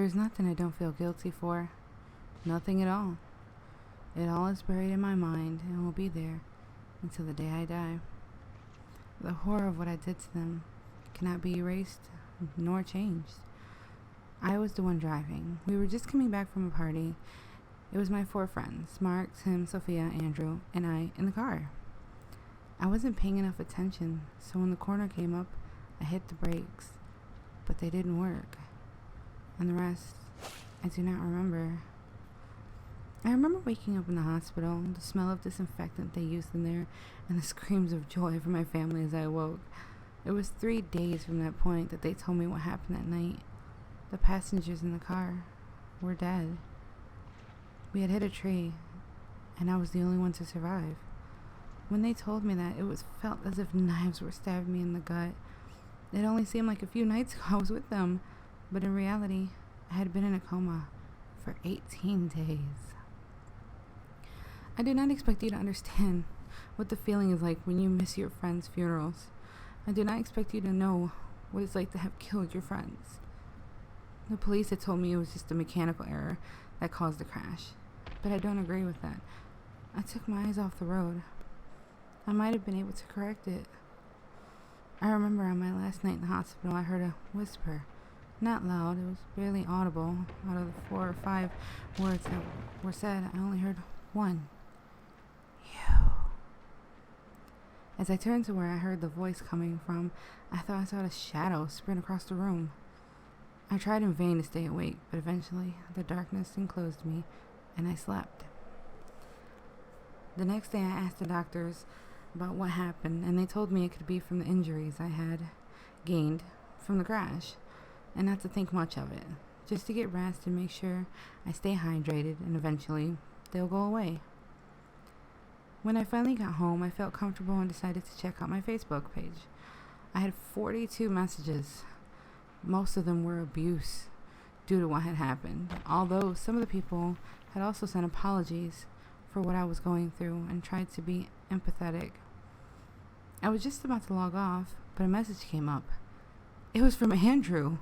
There's nothing I don't feel guilty for. Nothing at all. It all is buried in my mind and will be there until the day I die. The horror of what I did to them cannot be erased nor changed. I was the one driving. We were just coming back from a party. It was my 4 friends, Mark, Tim, Sophia, Andrew, and I in the car. I wasn't paying enough attention, so when the corner came up, I hit the brakes, but they didn't work. And the rest, I do not remember. I remember waking up in the hospital, the smell of disinfectant they used in there, and the screams of joy from my family as I awoke. It was 3 days from that point that they told me what happened that night. The passengers in the car were dead. We had hit a tree, and I was the only one to survive. When they told me that, it felt as if knives were stabbing me in the gut. It only seemed like a few nights ago I was with them, but in reality, I had been in a coma for 18 days. I did not expect you to understand what the feeling is like when you miss your friends' funerals. I did not expect you to know what it's like to have killed your friends. The police had told me it was just a mechanical error that caused the crash, but I don't agree with that. I took my eyes off the road. I might have been able to correct it. I remember on my last night in the hospital, I heard a whisper. Not loud, it was barely audible. Out of the 4 or 5 words that were said, I only heard one. You. As I turned to where I heard the voice coming from, I thought I saw a shadow sprint across the room. I tried in vain to stay awake, but eventually the darkness enclosed me, and I slept. The next day I asked the doctors about what happened, and they told me it could be from the injuries I had gained from the crash, and not to think much of it, just to get rest and make sure I stay hydrated, and eventually they'll go away. When I finally got home, I felt comfortable and decided to check out my Facebook page. I had 42 messages. Most of them were abuse due to what had happened, although some of the people had also sent apologies for what I was going through and tried to be empathetic. I was just about to log off, but a message came up. It was from Andrew.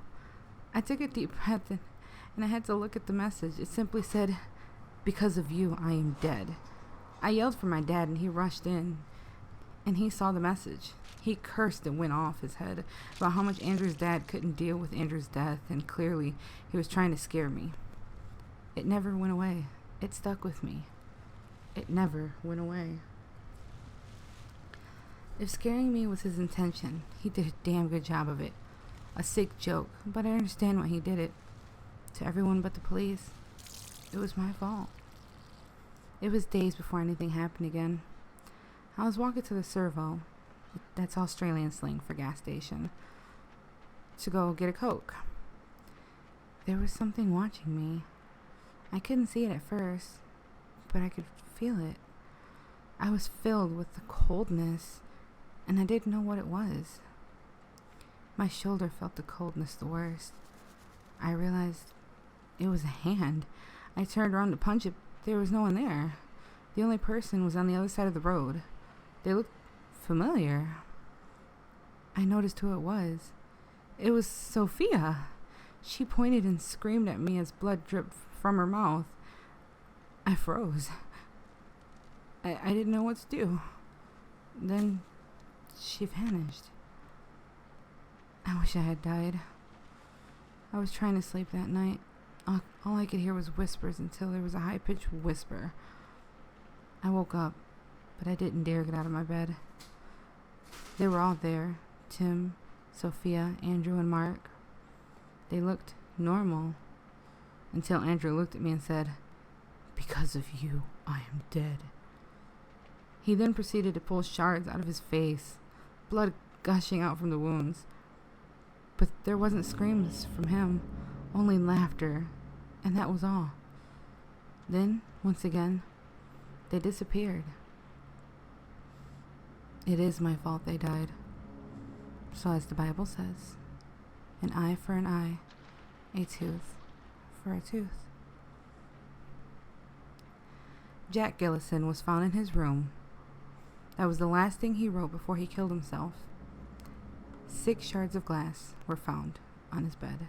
I took a deep breath and I had to look at the message. It simply said, "Because of you, I am dead." I yelled for my dad and he rushed in and he saw the message. He cursed and went off his head about how much Andrew's dad couldn't deal with Andrew's death, and clearly he was trying to scare me. It never went away. It stuck with me. It never went away. If scaring me was his intention, he did a damn good job of it. A sick joke, but I understand why he did it. To everyone but the police, it was my fault. It was days before anything happened again. I was walking to the servo, that's Australian slang for gas station, to go get a Coke. There was something watching me. I couldn't see it at first, but I could feel it. I was filled with the coldness, and I didn't know what it was. My shoulder felt the coldness the worst. I realized it was a hand. I turned around to punch it. There was no one there. The only person was on the other side of the road. They looked familiar. I noticed who it was. It was Sophia. She pointed and screamed at me as blood dripped from her mouth. I froze. I didn't know what to do. Then she vanished. I wish I had died. I was trying to sleep that night. All I could hear was whispers until there was a high-pitched whisper. I woke up, but I didn't dare get out of my bed. They were all there. Tim, Sophia, Andrew, and Mark. They looked normal until Andrew looked at me and said, "Because of you, I am dead." He then proceeded to pull shards out of his face, blood gushing out from the wounds. But there wasn't screams from him, only laughter, and that was all. Then, once again, they disappeared. It is my fault they died. So as the Bible says, an eye for an eye, a tooth for a tooth. Jack Gillison was found in his room. That was the last thing he wrote before he killed himself. 6 shards of glass were found on his bed.